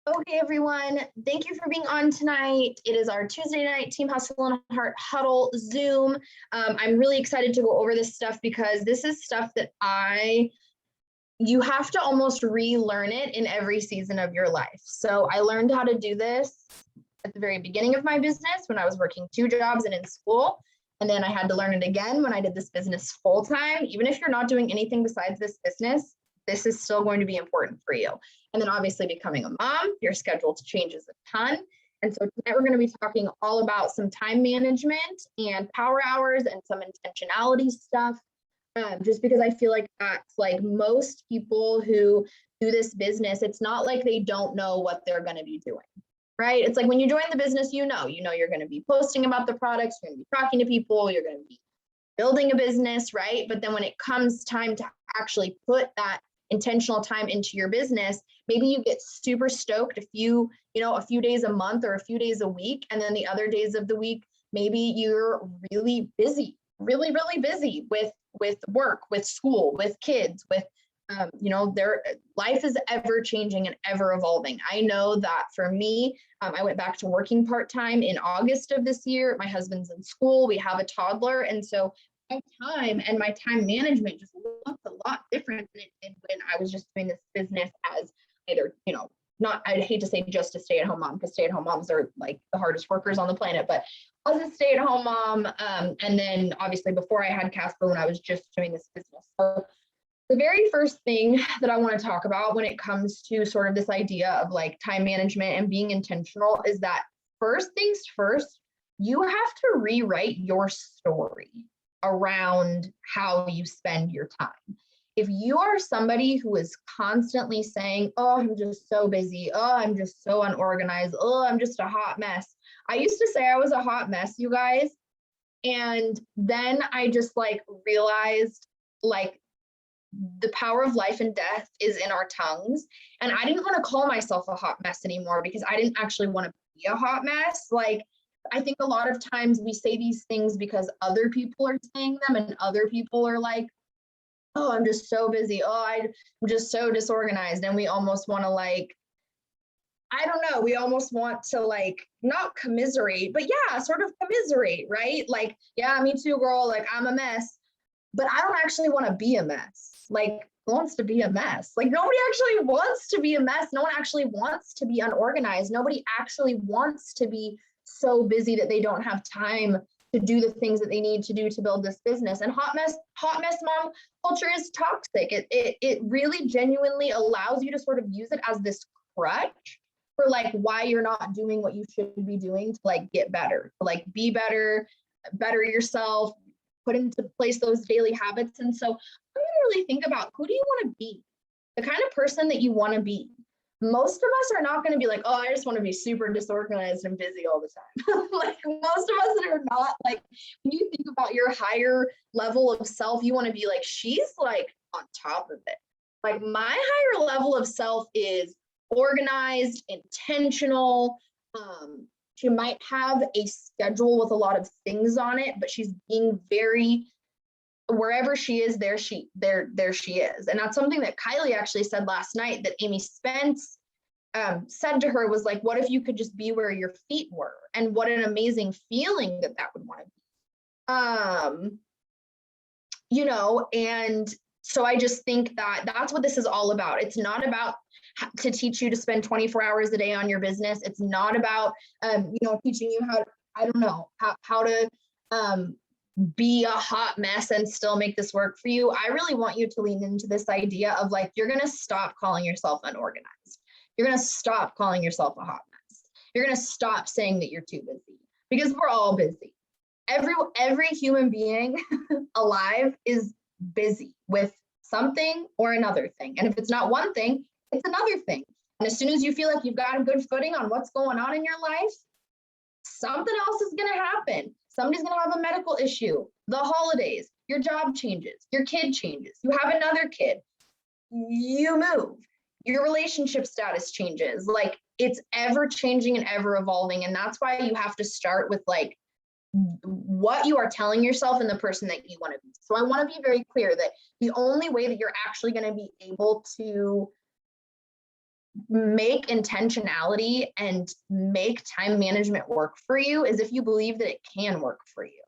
Okay, everyone, thank you for being on tonight. It is our Tuesday night Team Hustle and Heart Huddle Zoom. I'm really excited to go over this stuff because this is stuff that you have to almost relearn it in every season of your life. So I learned how to do this at the very beginning of my business when I was working 2 jobs and in school. And then I had to learn it again when I did this business full time. Even if you're not doing anything besides this business, this is still going to be important for you. And then obviously becoming a mom, your schedule changes a ton. And so tonight we're going to be talking all about some time management and power hours and some intentionality stuff. Just because I feel like that's like most people who do this business, it's not like they don't know what they're going to be doing, right? It's like when you join the business, you know you're going to be posting about the products, you're going to be talking to people, you're going to be building a business, right? But then when it comes time to actually put that intentional time into your business, maybe you get super stoked a few days a month or a few days a week. And then the other days of the week, maybe you're really busy, really, really busy with work, with school, with kids, with their life is ever changing and ever evolving. I know that for me, I went back to working part-time in August of this year. My husband's in school, we have a toddler. And so my time and my time management just looks a lot different than it did when I was just doing this business as either, not, I'd hate to say just a stay-at-home mom, because stay-at-home moms are like the hardest workers on the planet, but as a stay-at-home mom. And then obviously before I had Casper, when I was just doing this business. So the very first thing that I want to talk about when it comes to sort of this idea of like time management and being intentional is that first things first, you have to rewrite your story around how you spend your time. If you are somebody who is constantly saying, oh, I'm just so busy. Oh, I'm just so unorganized. Oh, I'm just a hot mess. I used to say I was a hot mess, you guys. And then I just like realized like the power of life and death is in our tongues. And I didn't want to call myself a hot mess anymore because I didn't actually want to be a hot mess. Like, I think a lot of times we say these things because other people are saying them and other people are like, oh, I'm just so busy. Oh, I'm just so disorganized. And we almost want to like, I don't know, we almost want to like, not commiserate, but yeah, sort of commiserate, right? Like, yeah, me too, girl. Like, I'm a mess, but I don't actually want to be a mess. Like, who wants to be a mess? Like, nobody actually wants to be a mess. No one actually wants to be unorganized. Nobody actually wants to be so busy that they don't have time to do the things that they need to do to build this business. And hot mess mom culture is toxic. It really genuinely allows you to sort of use it as this crutch for like why you're not doing what you should be doing to like get better, to like be better yourself, put into place those daily habits. And so I'm going to really think about, who do you want to be? The kind of person that you want to be. Most of us are not going to be like, oh, I just want to be super disorganized and busy all the time. Like most of us are not. Like when you think about your higher level of self, you want to be like, she's like on top of it. Like my higher level of self is organized, intentional. She might have a schedule with a lot of things on it, but she's being very, wherever she is, there she is. And that's something that Kylie actually said last night that Amy Spence said to her was like, what if you could just be where your feet were? And what an amazing feeling that would want to be. And so I just think that that's what this is all about. It's not about to teach you to spend 24 hours a day on your business. It's not about, teaching you how to be a hot mess and still make this work for you. I really want you to lean into this idea of like, you're going to stop calling yourself unorganized. You're going to stop calling yourself a hot mess. You're going to stop saying that you're too busy, because we're all busy. Every human being alive is busy with something or another thing. And if it's not one thing, it's another thing. And as soon as you feel like you've got a good footing on what's going on in your life, something else is going to happen. Somebody's going to have a medical issue, the holidays, your job changes, your kid changes, you have another kid, you move, your relationship status changes. Like it's ever changing and ever evolving. And that's why you have to start with like what you are telling yourself and the person that you want to be. So I want to be very clear that the only way that you're actually going to be able to make intentionality and make time management work for you is if you believe that it can work for you.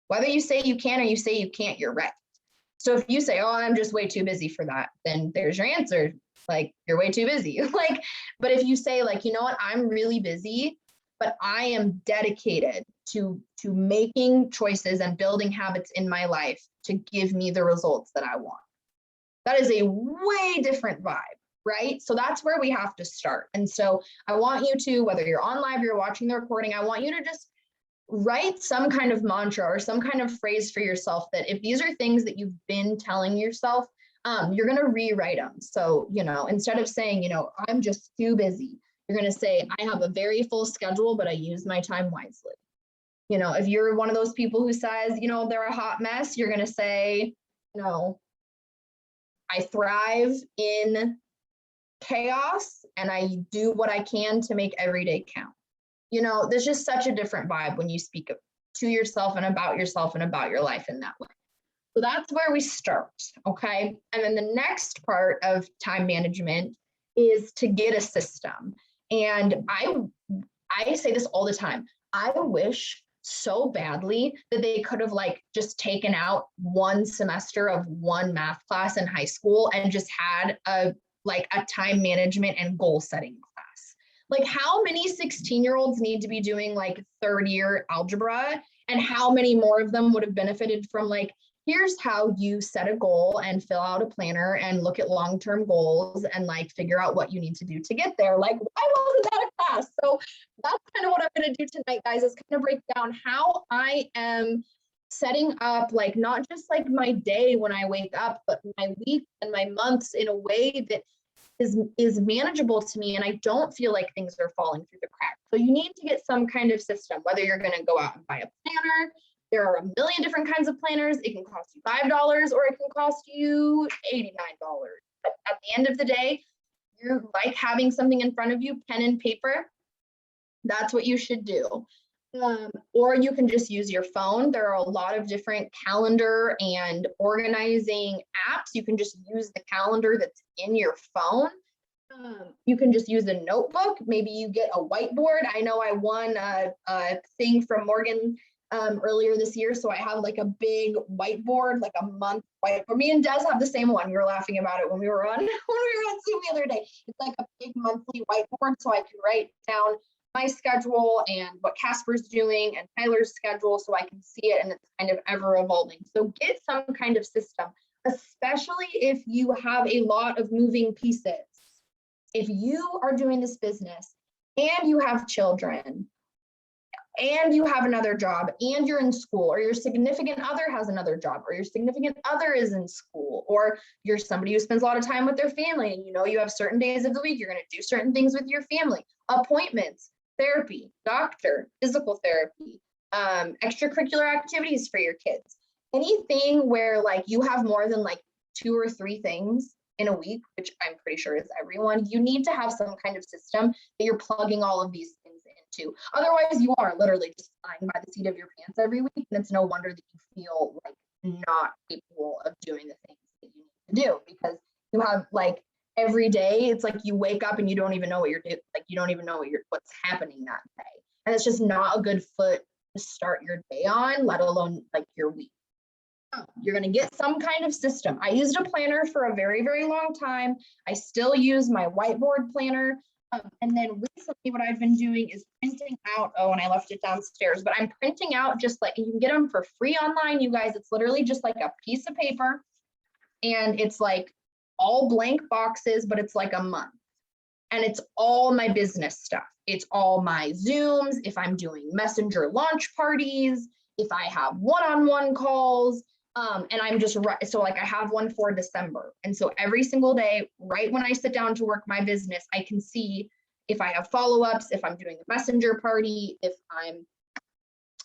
Whether you say you can or you say you can't, you're right. So if you say, oh, I'm just way too busy for that, then there's your answer. Like, you're way too busy. Like, but if you say, like, you know what, I'm really busy, but I am dedicated to making choices and building habits in my life to give me the results that I want. That is a way different vibe, right? So that's where we have to start. And so I want you to, whether you're on live, you're watching the recording, I want you to just write some kind of mantra or some kind of phrase for yourself that if these are things that you've been telling yourself, you're going to rewrite them. So, you know, instead of saying, you know, I'm just too busy, you're going to say, I have a very full schedule, but I use my time wisely. You know, if you're one of those people who says, you know, they're a hot mess, you're going to say, you know, I thrive in chaos and I do what I can to make every day count. You know, there's just such a different vibe when you speak to yourself and about your life in that way. So that's where we start, okay? And then the next part of time management is to get a system. And I say this all the time. I wish so badly that they could have like just taken out one semester of one math class in high school and just had a time management and goal setting class. Like, how many 16-year-olds need to be doing like third year algebra, and how many more of them would have benefited from like, here's how you set a goal and fill out a planner and look at long-term goals and like figure out what you need to do to get there. Like, why wasn't that a class? So that's kind of what I'm going to do tonight, guys, is kind of break down how I am setting up like not just like my day when I wake up, but my week and my months in a way that is manageable to me, and I don't feel like things are falling through the cracks. So you need to get some kind of system, whether you're going to go out and buy a planner. There are a million different kinds of planners. It can cost you $5 or it can cost you $89. But at the end of the day, you like having something in front of you, pen and paper. That's what you should do. Or you can just use your phone. There are a lot of different calendar and organizing apps. You can just use the calendar that's in your phone. You can just use a notebook. Maybe you get a whiteboard. I know I won a thing from Morgan earlier this year. So I have like a big whiteboard, like a month whiteboard. Me and Des have the same one. We were laughing about it when we were on Zoom the other day. It's like a big monthly whiteboard, so I can write down my schedule and what Casper's doing and Tyler's schedule, so I can see it, and it's kind of ever evolving. So get some kind of system, especially if you have a lot of moving pieces. If you are doing this business and you have children and you have another job and you're in school, or your significant other has another job, or your significant other is in school, or you're somebody who spends a lot of time with their family, and you know you have certain days of the week you're going to do certain things with your family, appointments, therapy, doctor, physical therapy, extracurricular activities for your kids, anything where like you have more than like 2 or 3 things in a week, which I'm pretty sure is everyone, you need to have some kind of system that you're plugging all of these things into. Otherwise, you are literally just flying by the seat of your pants every week, and it's no wonder that you feel like not capable of doing the things that you need to do, because you have like every day, it's like you wake up and you don't even know what you're doing, like you don't even know what's happening that day, and it's just not a good foot to start your day on, let alone like your week. You're going to get some kind of system. I used a planner for a very, very long time. I still use my whiteboard planner. And then recently what I've been doing is printing out, and I left it downstairs, but I'm printing out just like, you can get them for free online, you guys. It's literally just like a piece of paper, and it's like all blank boxes, but it's like a month. And it's all my business stuff. It's all my Zooms, if I'm doing messenger launch parties, if I have one-on-one calls, and I'm just, so like I have one for December. And so every single day, right when I sit down to work my business, I can see if I have follow-ups, if I'm doing a messenger party, if I'm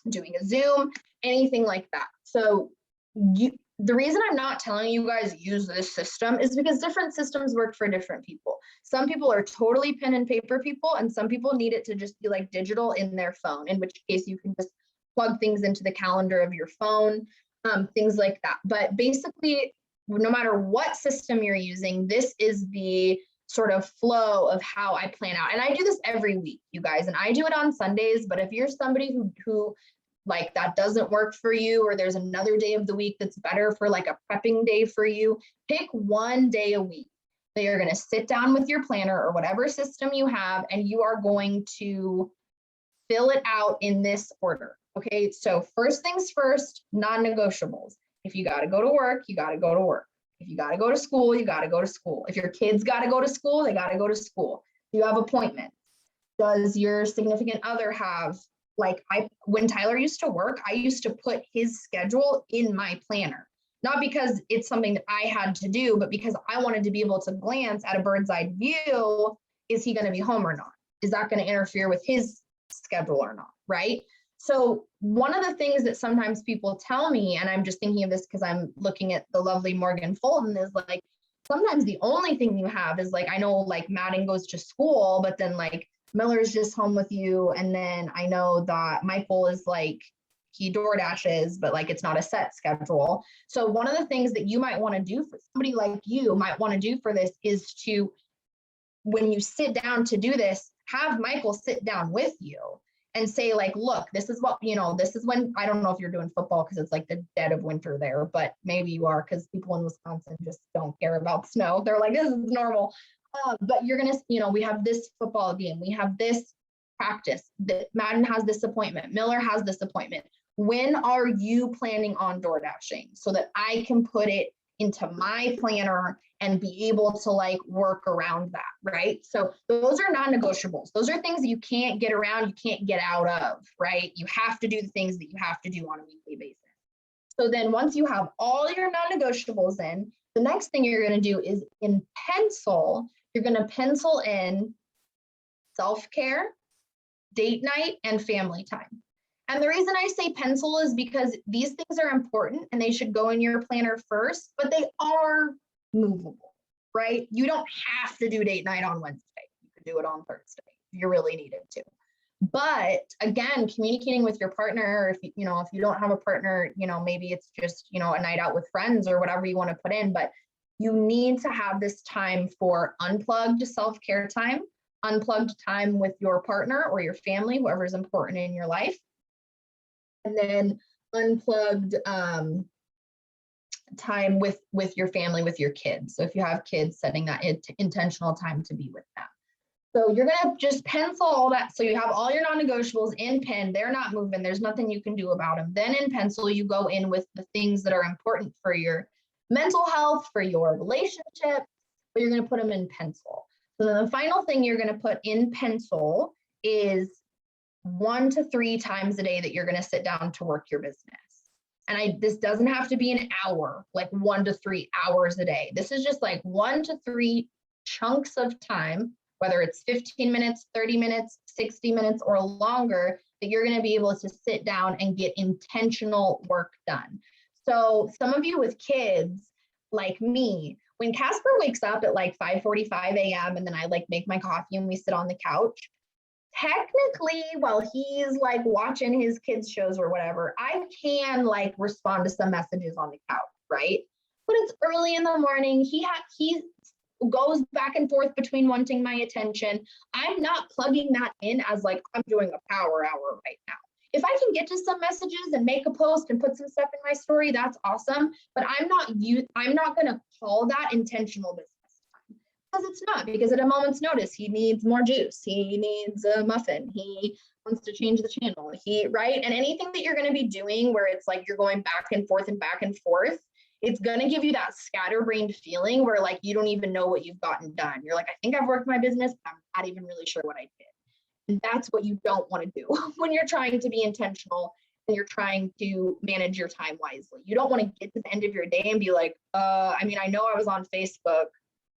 doing a Zoom, anything like that. So the reason I'm not telling you guys use this system is because different systems work for different people. Some people are totally pen and paper people, and some people need it to just be like digital in their phone, in which case you can just plug things into the calendar of your phone, things like that. But basically, no matter what system you're using, this is the sort of flow of how I plan out. And I do this every week, you guys, and I do it on Sundays, but if you're somebody who like that doesn't work for you, or there's another day of the week that's better for like a prepping day for you, pick one day a week that you're going to sit down with your planner or whatever system you have, and you are going to fill it out in this order. Okay, so first things first, non-negotiables. If you got to go to work, you got to go to work. If you got to go to school, you got to go to school. If your kids got to go to school, they got to go to school. Do you have appointments? Does your significant other have, like when Tyler used to work, I used to put his schedule in my planner, not because it's something that I had to do, but because I wanted to be able to glance at a bird's eye view. Is he going to be home or not? Is that going to interfere with his schedule or not? Right? So one of the things that sometimes people tell me, and I'm just thinking of this because I'm looking at the lovely Morgan Fulton, is like, sometimes the only thing you have is like, I know like Madden goes to school, but then like Miller's just home with you. And then I know that Michael is like, he door dashes, but like it's not a set schedule. So one of the things that you might want to do for somebody like you might want to do for this is to, when you sit down to do this, have Michael sit down with you and say like, look, this is what, you know, this is when, I don't know if you're doing football because it's like the dead of winter there, but maybe you are, because people in Wisconsin just don't care about snow. They're like, this is normal. But you're going to, you know, we have this football game. We have this practice. That Madden has this appointment. Miller has this appointment. When are you planning on door dashing so that I can put it into my planner and be able to like work around that, right? So those are non-negotiables. Those are things that you can't get around, you can't get out of, right? You have to do the things that you have to do on a weekly basis. So then once you have all your non-negotiables in, the next thing you're going to do is in pencil, you're going to pencil in self-care, date night, and family time. And the reason I say pencil is because these things are important and they should go in your planner first, but they are movable, right? You don't have to do date night on Wednesday. You could do it on Thursday if you really needed to. But again, communicating with your partner, or if you don't have a partner, maybe it's just, a night out with friends or whatever you want to put in, but you need to have this time for unplugged self-care time, unplugged time with your partner or your family, whoever is important in your life. And then unplugged time with your family, with your kids. So if you have kids, setting that intentional time to be with them. So you're going to just pencil all that. So you have all your non-negotiables in pen. They're not moving. There's nothing you can do about them. Then in pencil, you go in with the things that are important for your mental health, for your relationship, but you're going to put them in pencil. So then the final thing you're going to put in pencil is 1 to 3 times a day that you're going to sit down to work your business. And this doesn't have to be an hour, like 1 to 3 hours a day. This is just like 1 to 3 chunks of time, whether it's 15 minutes, 30 minutes, 60 minutes, or longer, that you're going to be able to sit down and get intentional work done. So some of you with kids, like me, when Casper wakes up at like 5:45 a.m. and then I like make my coffee and we sit on the couch, technically, while he's like watching his kids shows or whatever, I can like respond to some messages on the couch, right? But it's early in the morning. He goes back and forth between wanting my attention. I'm not plugging that in as like, I'm doing a power hour right now. If I can get to some messages and make a post and put some stuff in my story, that's awesome. But I'm not going to call that intentional business time, because it's not. Because at a moment's notice, he needs more juice. He needs a muffin. He wants to change the channel. Right? And anything that you're going to be doing where it's like you're going back and forth and back and forth, it's going to give you that scatterbrained feeling where like you don't even know what you've gotten done. You're like, I think I've worked my business, but I'm not even really sure what I did. And that's what you don't want to do when you're trying to be intentional and you're trying to manage your time wisely. You don't want to get to the end of your day and be like, I know I was on Facebook,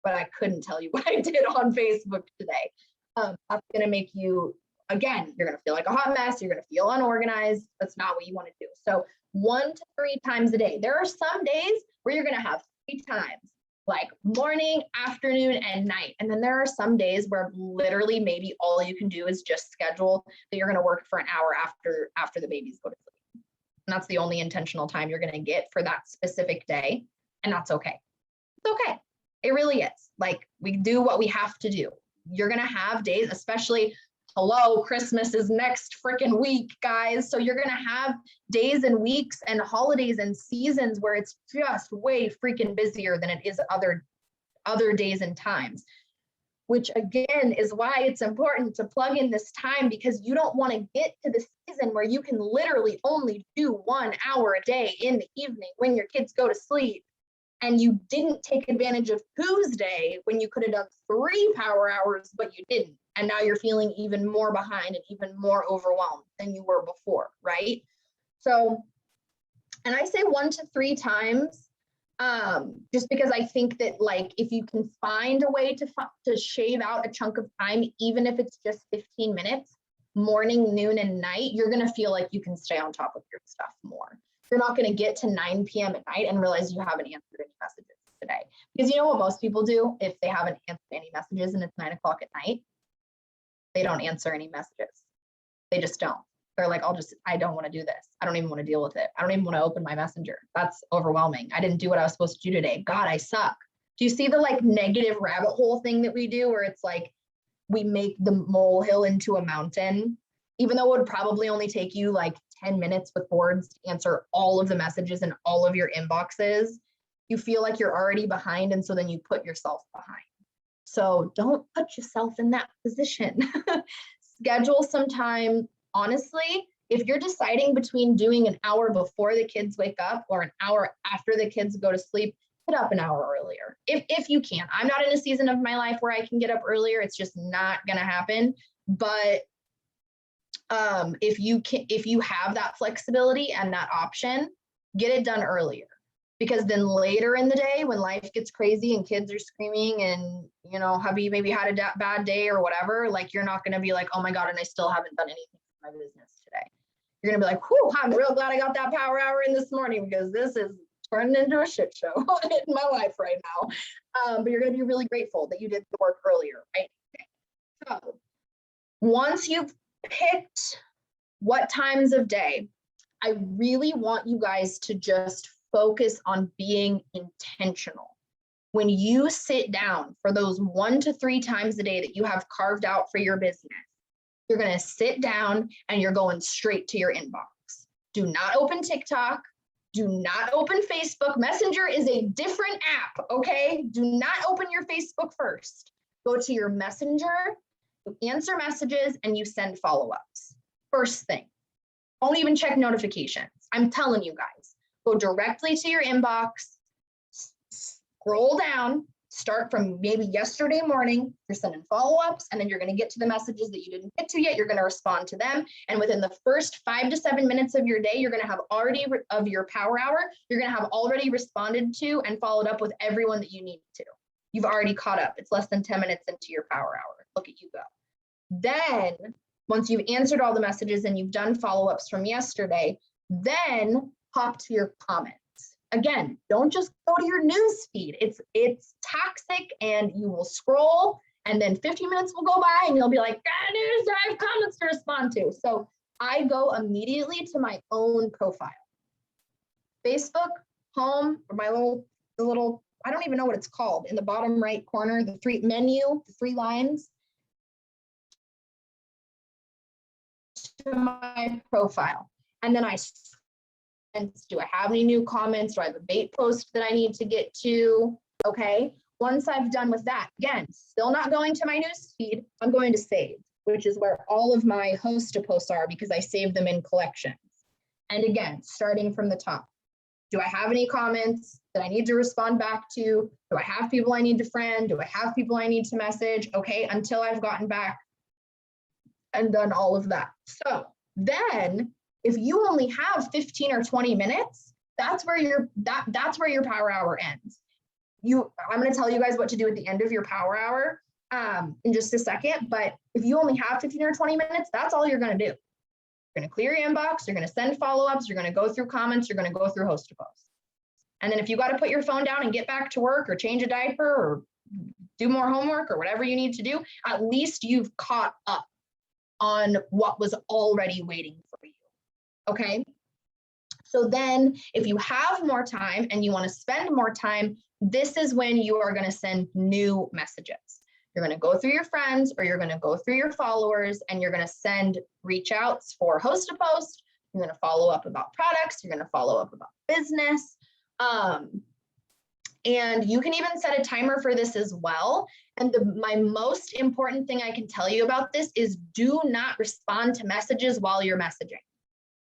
but I couldn't tell you what I did on Facebook today. That's going to make you, again, you're going to feel like a hot mess. You're going to feel unorganized. That's not what you want to do. So 1 to 3 times a day. There are some days where you're going to have 3 times, like morning, afternoon, and night. And then there are some days where literally maybe all you can do is just schedule that you're going to work for an hour after the babies go to sleep. And that's the only intentional time you're going to get for that specific day. And that's okay. It's okay. It really is. Like, we do what we have to do. You're going to have days, especially, hello, Christmas is next freaking week, guys. So you're going to have days and weeks and holidays and seasons where it's just way freaking busier than it is other days and times, which again is why it's important to plug in this time, because you don't want to get to the season where you can literally only do 1 hour a day in the evening when your kids go to sleep, and you didn't take advantage of Tuesday when you could have done 3 power hours, but you didn't. And now you're feeling even more behind and even more overwhelmed than you were before, right? So, and I say 1 to 3 times, just because I think that, like, if you can find a way to shave out a chunk of time, even if it's just 15 minutes, morning, noon, and night, you're going to feel like you can stay on top of your stuff more. You're not going to get to 9 p.m. at night and realize you haven't answered any messages today. Because you know what most people do if they haven't answered any messages and it's 9 o'clock at night? They don't answer any messages. They just don't. They're like, I don't want to do this. I don't even want to deal with it. I don't even want to open my messenger. That's overwhelming. I didn't do what I was supposed to do today. God, I suck. Do you see the like negative rabbit hole thing that we do, where it's like we make the molehill into a mountain, even though it would probably only take you like 10 minutes with boards to answer all of the messages in all of your inboxes. You feel like you're already behind, and so then you put yourself behind. So don't put yourself in that position. Schedule some time. Honestly, if you're deciding between doing an hour before the kids wake up or an hour after the kids go to sleep, get up an hour earlier if you can. I'm not in a season of my life where I can get up earlier. It's just not going to happen. But if you have that flexibility and that option, get it done earlier. Because then later in the day, when life gets crazy and kids are screaming and, you know, hubby maybe had a bad day or whatever, like, you're not going to be like, oh my God, and I still haven't done anything for my business today. You're going to be like, whew, I'm real glad I got that power hour in this morning, because this is turning into a shit show in my life right now. But you're going to be really grateful that you did the work earlier, right? Okay. So once you've picked what times of day, I really want you guys to just focus on being intentional. When you sit down for those 1 to 3 times a day that you have carved out for your business, you're going to sit down and you're going straight to your inbox. Do not open TikTok. Do not open Facebook. Messenger is a different app, okay? Do not open your Facebook first. Go to your Messenger, you answer messages, and you send follow-ups. First thing. Don't even check notifications. I'm telling you guys. Go directly to your inbox, scroll down, start from maybe yesterday morning, you're sending follow-ups, and then you're going to get to the messages that you didn't get to yet. You're going to respond to them. And within the first 5 to 7 minutes of your day, you're going to have already of your power hour, you're going to have already responded to and followed up with everyone that you need to. You've already caught up. It's less than 10 minutes into your power hour. Look at you go. Then once you've answered all the messages and you've done follow-ups from yesterday, then hop to your comments. Again, don't just go to your news feed. It's toxic, and you will scroll, and then 15 minutes will go by and you'll be like, news, I have comments to respond to. So I go immediately to my own profile. Facebook, home, or the little, I don't even know what it's called, in the bottom right corner, the 3 lines. To my profile. And then do I have any new comments? Do I have a bait post that I need to get to? Okay. Once I've done with that, again, still not going to my news feed, I'm going to save, which is where all of my host posts are, because I save them in collections. And again, starting from the top, do I have any comments that I need to respond back to? Do I have people I need to friend? Do I have people I need to message? Okay, until I've gotten back and done all of that. So then if you only have 15 or 20 minutes, that's where your power hour ends. I'm going to tell you guys what to do at the end of your power hour in just a second. But if you only have 15 or 20 minutes, that's all you're going to do. You're going to clear your inbox. You're going to send follow-ups. You're going to go through comments. You're going to go through host to post. And then if you got to put your phone down and get back to work or change a diaper or do more homework or whatever you need to do, at least you've caught up on what was already waiting for you. Okay. So then if you have more time and you want to spend more time, this is when you are going to send new messages. You're going to go through your friends or you're going to go through your followers and you're going to send reach outs for host to post. You're going to follow up about products. You're going to follow up about business. And you can even set a timer for this as well. And my most important thing I can tell you about this is do not respond to messages while you're messaging.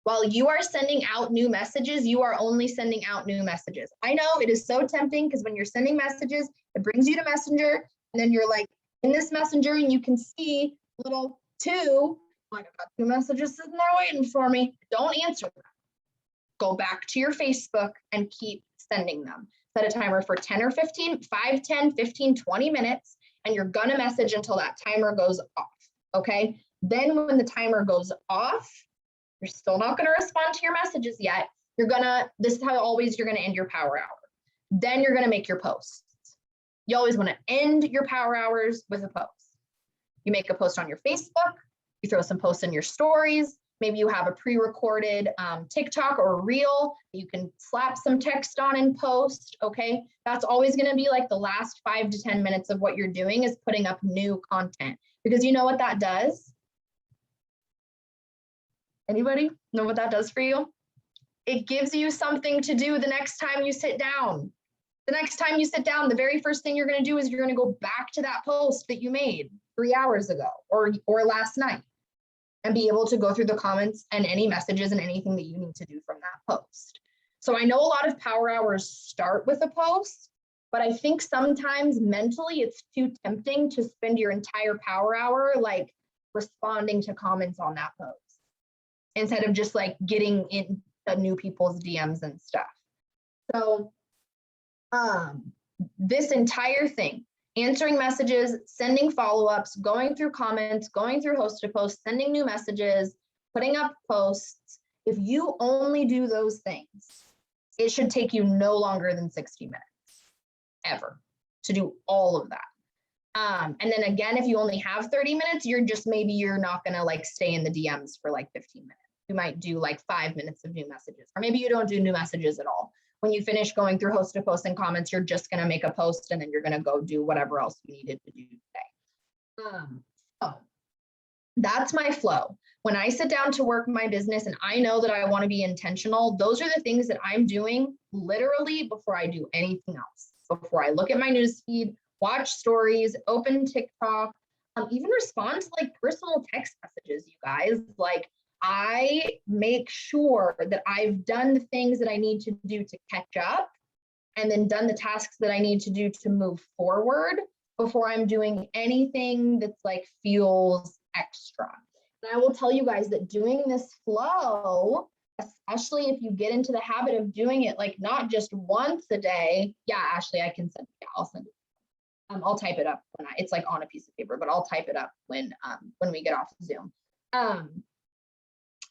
While you are sending out new messages, you are only sending out new messages. I know it is so tempting because when you're sending messages, it brings you to Messenger, and then you're like in this Messenger and you can see little 2, like I've got 2 messages sitting there waiting for me. Don't answer them. Go back to your Facebook and keep sending them. Set a timer for 10 or 15, 5, 10, 15, 20 minutes, and you're gonna message until that timer goes off, okay? Then when the timer goes off, you're still not gonna respond to your messages yet. This is how always you're gonna end your power hour. Then you're gonna make your posts. You always wanna end your power hours with a post. You make a post on your Facebook, you throw some posts in your stories, maybe you have a pre-recorded TikTok or reel you can slap some text on and post, okay? That's always gonna be like the last 5 to 10 minutes of what you're doing is putting up new content. Because you know what that does? Anybody know what that does for you? It gives you something to do the next time you sit down. The next time you sit down, the very first thing you're gonna do is you're gonna go back to that post that you made 3 hours ago or last night and be able to go through the comments and any messages and anything that you need to do from that post. So I know a lot of power hours start with a post, but I think sometimes mentally it's too tempting to spend your entire power hour like responding to comments on that post instead of just like getting into new people's DMs and stuff. So this entire thing, answering messages, sending follow-ups, going through comments, going through host to post, sending new messages, putting up posts, if you only do those things, it should take you no longer than 60 minutes, ever, to do all of that. And then again, if you only have 30 minutes, you're not gonna like stay in the DMs for like 15 minutes. You might do like 5 minutes of new messages, or maybe you don't do new messages at all. When you finish going through host to post and comments, you're just gonna make a post and then you're gonna go do whatever else you needed to do today. So that's my flow. When I sit down to work my business and I know that I wanna be intentional, those are the things that I'm doing literally before I do anything else. Before I look at my newsfeed, watch stories, open TikTok, even respond to like personal text messages, you guys. Like I make sure that I've done the things that I need to do to catch up and then done the tasks that I need to do to move forward before I'm doing anything that's like feels extra. And I will tell you guys that doing this flow, especially if you get into the habit of doing it like not just once a day. Yeah, Ashley, I can send, yeah, I'll send it. I'll type it up when it's like on a piece of paper, but I'll type it up when we get off Zoom.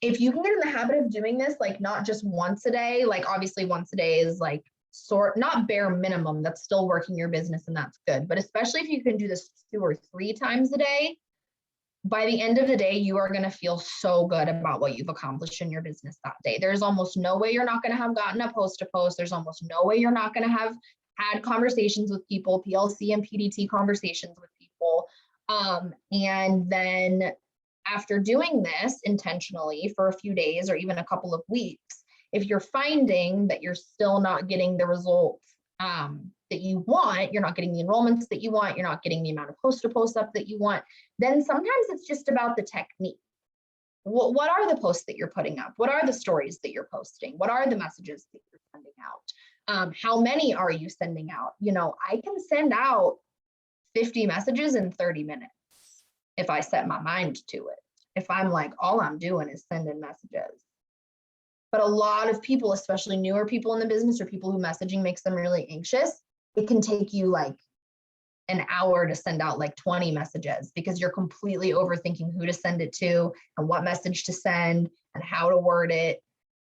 If you can get in the habit of doing this, like not just once a day, like obviously once a day is like not bare minimum, that's still working your business and that's good. But especially if you can do this 2 or 3 times a day, by the end of the day, you are going to feel so good about what you've accomplished in your business that day. There's almost no way you're not going to have gotten a post to post. There's almost no way you're not going to have had conversations with people, PLC and PDT conversations with people. And then after doing this intentionally for a few days or even a couple of weeks, if you're finding that you're still not getting the results that you want, you're not getting the enrollments that you want, you're not getting the amount of post to post up that you want, then sometimes it's just about the technique. What are the posts that you're putting up? What are the stories that you're posting? What are the messages that you're sending out? How many are you sending out? You know, I can send out 50 messages in 30 minutes if I set my mind to it. If I'm like, all I'm doing is sending messages. But a lot of people, especially newer people in the business or people who messaging makes them really anxious, it can take you like an hour to send out like 20 messages because you're completely overthinking who to send it to and what message to send and how to word it.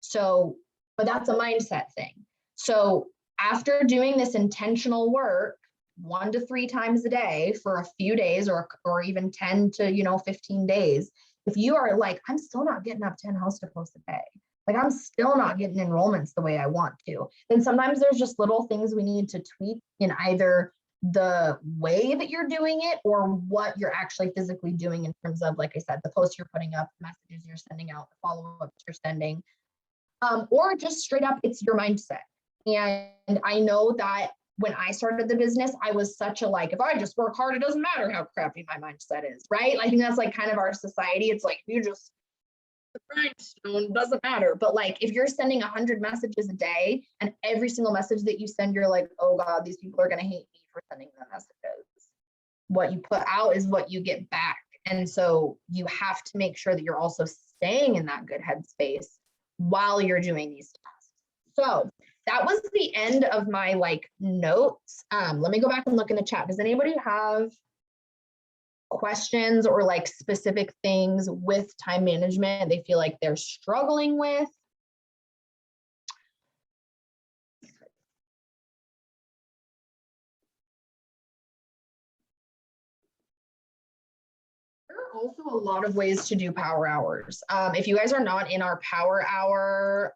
So, but that's a mindset thing. So after doing this intentional work 1 to 3 times a day for a few days or even 10 to 15 days, if you are like, I'm still not getting up 10 house to post a day, Like I'm still not getting enrollments the way I want to. Then sometimes there's just little things we need to tweak in either the way that you're doing it or what you're actually physically doing in terms of, like I said, the posts you're putting up, the messages you're sending out, the follow-ups you're sending, or just straight up, it's your mindset. And I know that when I started the business, I was such a like, if I just work hard, it doesn't matter how crappy my mindset is, right? I think that's like kind of our society. It's like, if you just, the grindstone doesn't matter. But like, if you're sending 100 messages a day and every single message that you send, you're like, oh God, these people are going to hate me for sending them messages. What you put out is what you get back. And so you have to make sure that you're also staying in that good headspace while you're doing these tasks. So that was the end of my like notes. Let me go back and look in the chat. Does anybody have questions or like specific things with time management they feel like they're struggling with? There are also a lot of ways to do power hours. If you guys are not in our power hour,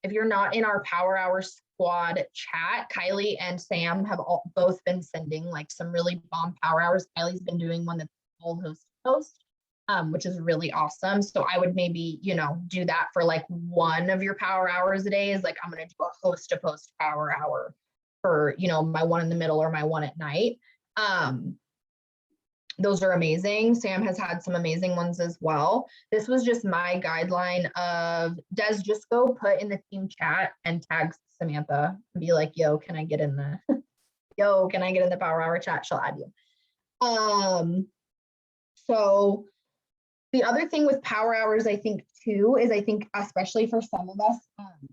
if you're not in our power hour squad chat, Kylie and Sam have both been sending like some really bomb power hours. Kylie's been doing one that's full host, which is really awesome. So I would maybe, you know, do that for like one of your power hours a day is like, I'm going to do a host to post power hour for, you know, my one in the middle or my one at night. Those are amazing. Sam has had some amazing ones as well. This was just my guideline of, Des, just go put in the team chat and tag Samantha and be like, yo, can I get in the, yo, can I get in the power hour chat? She'll add you. So the other thing with power hours, I think too, is I think, especially for some of us,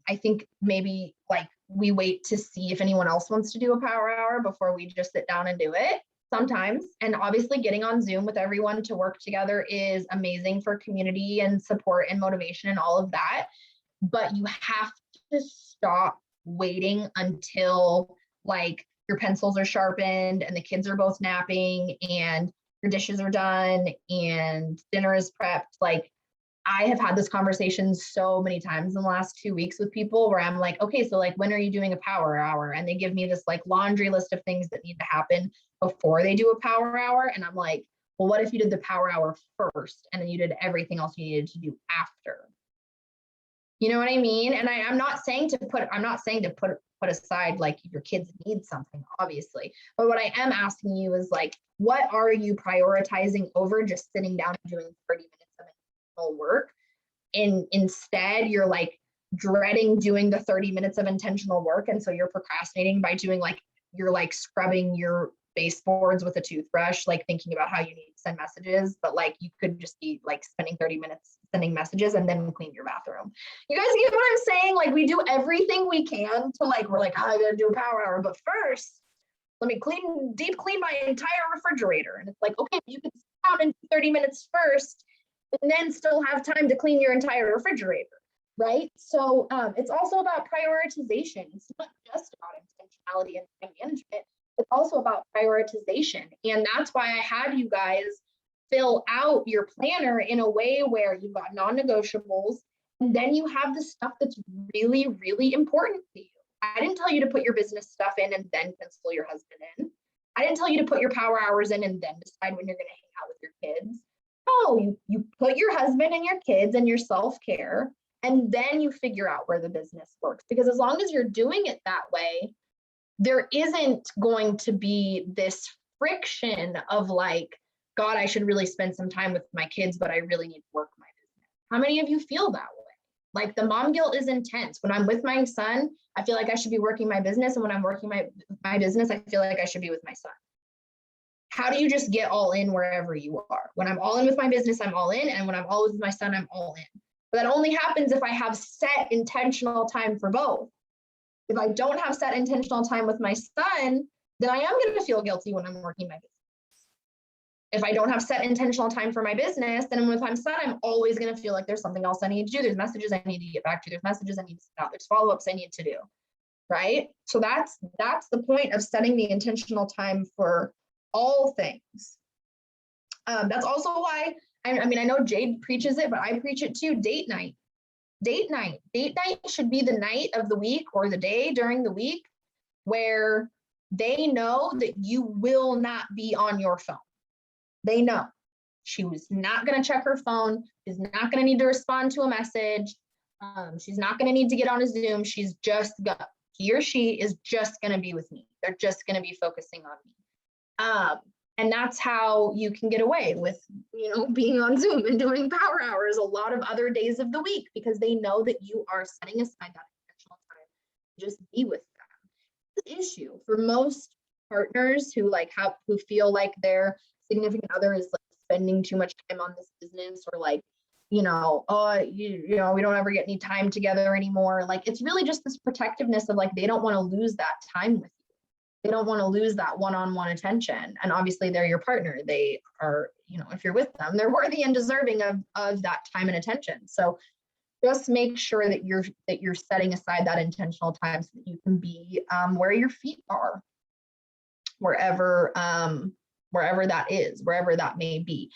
I think maybe like we wait to see if anyone else wants to do a power hour before we just sit down and do it. Sometimes, and obviously getting on Zoom with everyone to work together is amazing for community and support and motivation and all of that. But you have to stop waiting until like your pencils are sharpened and the kids are both napping and your dishes are done and dinner is prepped. Like I have had this conversation so many times in the last 2 weeks with people where I'm like, okay, so like, when are you doing a power hour? And they give me this like laundry list of things that need to happen before they do a power hour. And I'm like, well, what if you did the power hour first and then you did everything else you needed to do after? You know what I mean? And I'm not saying to put aside like your kids need something, obviously. But what I am asking you is like, what are you prioritizing over just sitting down and doing 30 minutes of intentional work? And instead, you're like dreading doing the 30 minutes of intentional work. And so you're procrastinating by doing like, you're like scrubbing your baseboards with a toothbrush, like thinking about how you need to send messages, but like you could just be like spending 30 minutes sending messages and then clean your bathroom. You guys get what I'm saying? Like we do everything we can to like, we're like, oh, I gotta do a power hour, but first, let me deep clean my entire refrigerator. And it's like, okay, you can sit down in 30 minutes first and then still have time to clean your entire refrigerator, right? So it's also about prioritization. It's not just about intentionality and time management. It's also about prioritization. And that's why I had you guys fill out your planner in a way where you've got non-negotiables, and then you have the stuff that's really, really important to you. I didn't tell you to put your business stuff in and then pencil your husband in. I didn't tell you to put your power hours in and then decide when you're going to hang out with your kids. No, you put your husband and your kids and your self-care, and then you figure out where the business works. Because as long as you're doing it that way, there isn't going to be this friction of like, God, I should really spend some time with my kids, but I really need to work my business. How many of you feel that way? Like the mom guilt is intense. When I'm with my son, I feel like I should be working my business. And when I'm working my business, I feel like I should be with my son. How do you just get all in wherever you are? When I'm all in with my business, I'm all in. And when I'm all with my son, I'm all in. But that only happens if I have set intentional time for both. If I don't have set intentional time with my son, then I am going to feel guilty when I'm working my business. If I don't have set intentional time for my business, then with my son, I'm always going to feel like there's something else I need to do. There's messages I need to get back to. There's messages I need to send out. There's follow-ups I need to do, right? So that's the point of setting the intentional time for all things. That's also why I mean, I know Jade preaches it, but I preach it too. Date night. Date night. Date night should be the night of the week or the day during the week where they know that you will not be on your phone. They know she was not going to check her phone. She's not going to need to respond to a message. She's not going to need to get on a Zoom. He or she is just going to be with me. They're just going to be focusing on me. And that's how you can get away with, being on Zoom and doing power hours a lot of other days of the week, because they know that you are setting aside that intentional time to just be with them. The issue for most partners who feel like their significant other is like spending too much time on this business, or like, we don't ever get any time together anymore. Like, it's really just this protectiveness of like, they don't want to lose that time with you. They don't want to lose that one-on-one attention. And obviously they're your partner. They are, if you're with them, they're worthy and deserving of that time and attention. So just make sure that you're setting aside that intentional time so that you can be where your feet are, wherever that is, wherever that may be.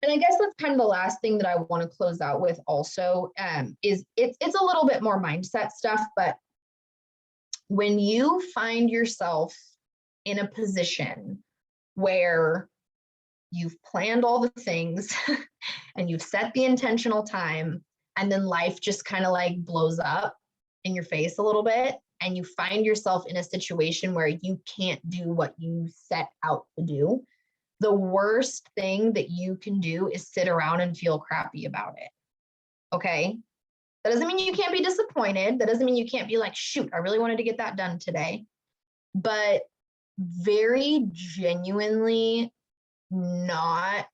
And I guess that's kind of the last thing that I want to close out with also, is it's a little bit more mindset stuff, but when you find yourself in a position where you've planned all the things and you've set the intentional time, and then life just kind of like blows up in your face a little bit, and you find yourself in a situation where you can't do what you set out to do, the worst thing that you can do is sit around and feel crappy about it. Okay? That doesn't mean you can't be disappointed. That doesn't mean you can't be like, shoot, I really wanted to get that done today. But very genuinely not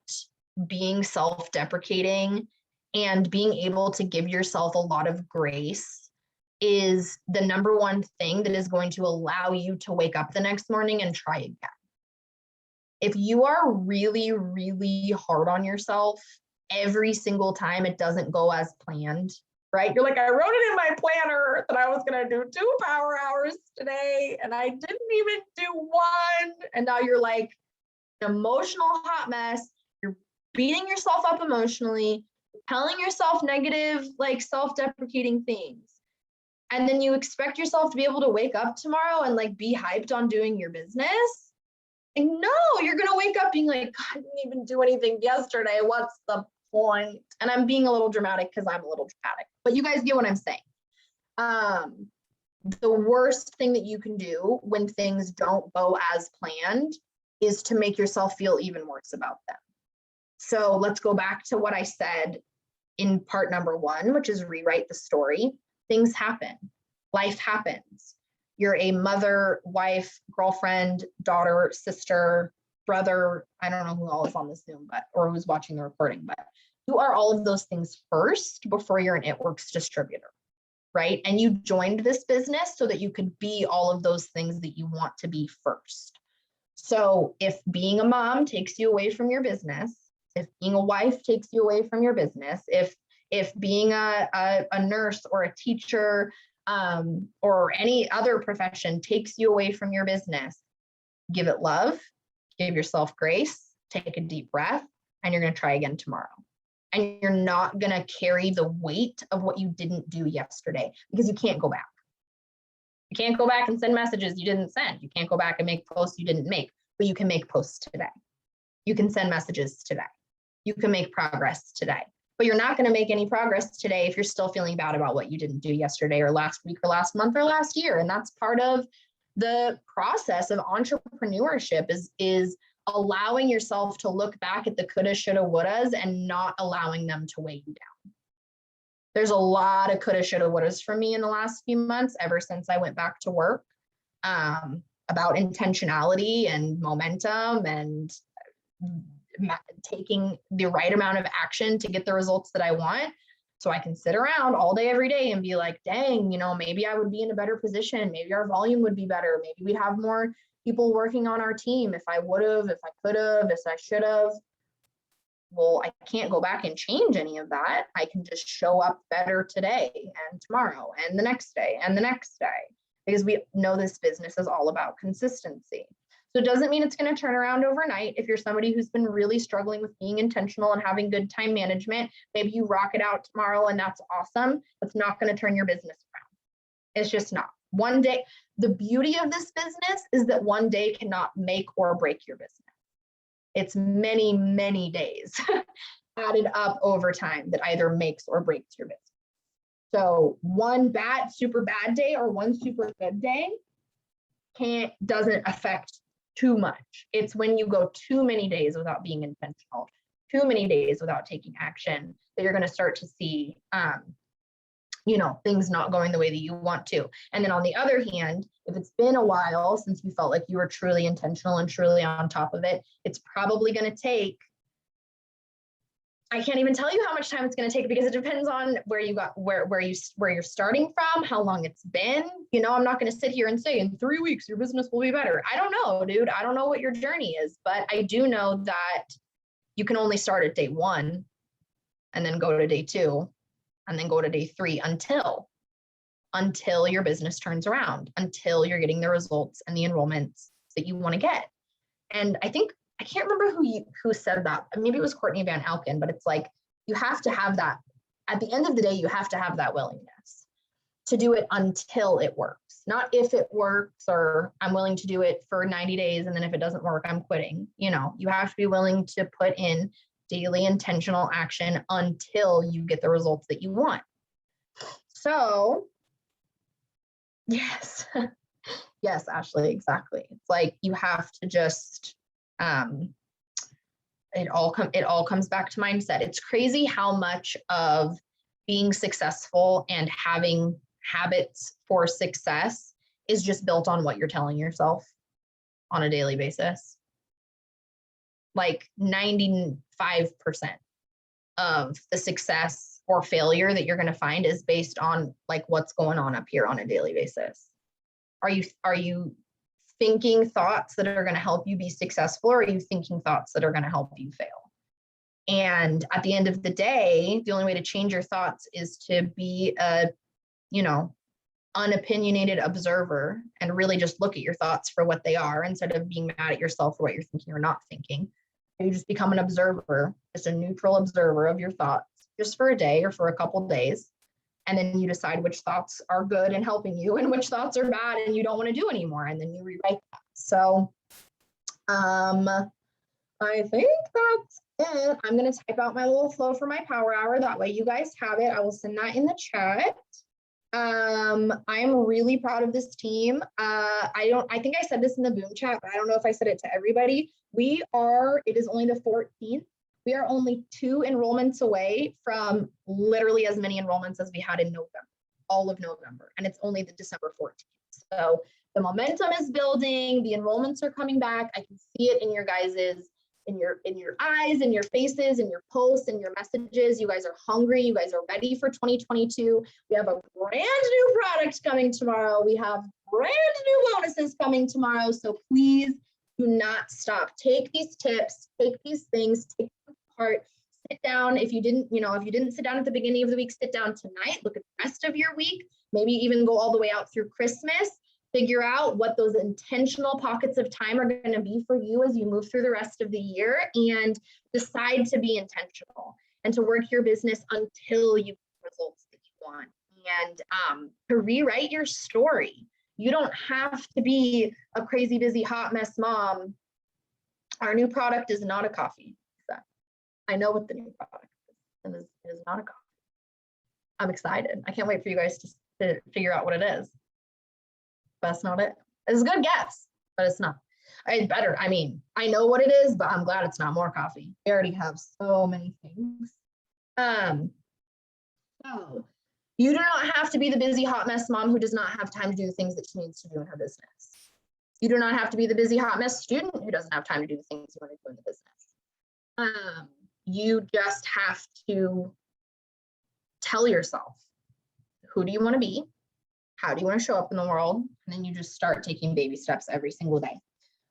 being self-deprecating and being able to give yourself a lot of grace is the number one thing that is going to allow you to wake up the next morning and try again. If you are really, really hard on yourself every single time it doesn't go as planned, right? You're like, I wrote it in my planner that I was going to do 2 power hours today, and I didn't even do 1. And now you're like an emotional hot mess. You're beating yourself up emotionally, telling yourself negative, like self-deprecating things. And then you expect yourself to be able to wake up tomorrow and like be hyped on doing your business. And no, you're going to wake up being like, God, I didn't even do anything yesterday. What's the point? And I'm being a little dramatic because I'm a little dramatic, but you guys get what I'm saying. The worst thing that you can do when things don't go as planned is to make yourself feel even worse about them. So let's go back to what I said in part number 1, which is rewrite the story. Things happen. Life happens. You're a mother, wife, girlfriend, daughter, sister, brother. I don't know who all is on this Zoom, or who's watching the recording, but you are all of those things first before you're an It Works distributor, right? And you joined this business so that you could be all of those things that you want to be first. So if being a mom takes you away from your business, if being a wife takes you away from your business, if being a nurse or a teacher or any other profession takes you away from your business, give it love, give yourself grace, take a deep breath, and you're going to try again tomorrow. And you're not going to carry the weight of what you didn't do yesterday, because you can't go back. You can't go back and send messages you didn't send. You can't go back and make posts you didn't make, but you can make posts today. You can send messages today. You can make progress today. But you're not going to make any progress today if you're still feeling bad about what you didn't do yesterday or last week or last month or last year. And that's part of the process of entrepreneurship is allowing yourself to look back at the coulda, shoulda, wouldas and not allowing them to weigh you down. There's a lot of coulda, shoulda, wouldas for me in the last few months, ever since I went back to work, about intentionality and momentum and taking the right amount of action to get the results that I want. So I can sit around all day, every day and be like, dang, maybe I would be in a better position. Maybe our volume would be better. Maybe we'd have more people working on our team if I would have, if I could have, if I should have. Well, I can't go back and change any of that. I can just show up better today and tomorrow and the next day and the next day, because we know this business is all about consistency. So it doesn't mean it's going to turn around overnight. If you're somebody who's been really struggling with being intentional and having good time management, maybe you rock it out tomorrow and that's awesome. It's not going to turn your business around. It's just not. One day, the beauty of this business is that one day cannot make or break your business. It's many, many days added up over time that either makes or breaks your business. So one bad, super bad day or one super good day doesn't affect too much. It's when you go too many days without being intentional, too many days without taking action, that you're going to start to see, things not going the way that you want to. And then on the other hand, if it's been a while since you felt like you were truly intentional and truly on top of it, it's probably going to take, I can't even tell you how much time it's going to take because it depends on where you're starting from, how long it's been. I'm not going to sit here and say in 3 weeks your business will be better. I don't know, dude. I don't know what your journey is, but I do know that you can only start at day 1 and then go to day 2 and then go to day 3 until your business turns around, until you're getting the results and the enrollments that you want to get. And I can't remember who said that. Maybe it was Courtney Van Alken, but it's like, you have to have that. At the end of the day, you have to have that willingness to do it until it works. Not if it works, or I'm willing to do it for 90 days. And then if it doesn't work, I'm quitting. You have to be willing to put in daily intentional action until you get the results that you want. So yes, yes, Ashley, exactly. It's like, you have to just, it all comes back to mindset. It's crazy how much of being successful and having habits for success is just built on what you're telling yourself on a daily basis. Like 95% of the success or failure that you're going to find is based on like what's going on up here on a daily basis. Are you thinking thoughts that are going to help you be successful, or are you thinking thoughts that are going to help you fail? And at the end of the day, the only way to change your thoughts is to be a, unopinionated observer and really just look at your thoughts for what they are instead of being mad at yourself for what you're thinking or not thinking. You just become an observer, just a neutral observer of your thoughts, just for a day or for a couple of days. And then you decide which thoughts are good and helping you and which thoughts are bad and you don't want to do anymore. And then you rewrite that. So I think that's it. I'm going to type out my little flow for my power hour. That way you guys have it. I will send that in the chat. I am really proud of this team. I think I said this in the boom chat, but I don't know if I said it to everybody. It is only the 14th. We are only 2 enrollments away from literally as many enrollments as we had in November, all of November, and it's only the December 14th. So the momentum is building, the enrollments are coming back. I can see it in your guys's, in your eyes, in your faces, in your posts, in your messages. You guys are hungry. You guys are ready for 2022. We have a brand new product coming tomorrow. We have brand new bonuses coming tomorrow. So please do not stop. Take these tips, take these things, take them apart, sit down. If you didn't sit down at the beginning of the week, sit down tonight, look at the rest of your week, maybe even go all the way out through Christmas. Figure out what those intentional pockets of time are going to be for you as you move through the rest of the year, and decide to be intentional and to work your business until you get results that you want, and to rewrite your story. You don't have to be a crazy, busy, hot mess mom. Our new product is not a coffee. So I know what the new product is, and it is not a coffee. I'm excited. I can't wait for you guys to figure out what it is. That's not it. It's a good guess, but it's not. It's better. I mean, I know what it is, but I'm glad it's not more coffee. We already have so many things. So you do not have to be the busy hot mess mom who does not have time to do the things that she needs to do in her business. You do not have to be the busy hot mess student who doesn't have time to do the things you want to do in the business. You just have to tell yourself, who do you want to be? How do you want to show up in the world? And then you just start taking baby steps every single day.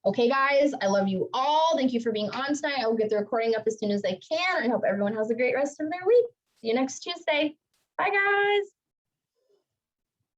Okay, guys, I love you all. Thank you for being on tonight. I will get the recording up as soon as I can. I hope everyone has a great rest of their week. See you next Tuesday. Bye, guys.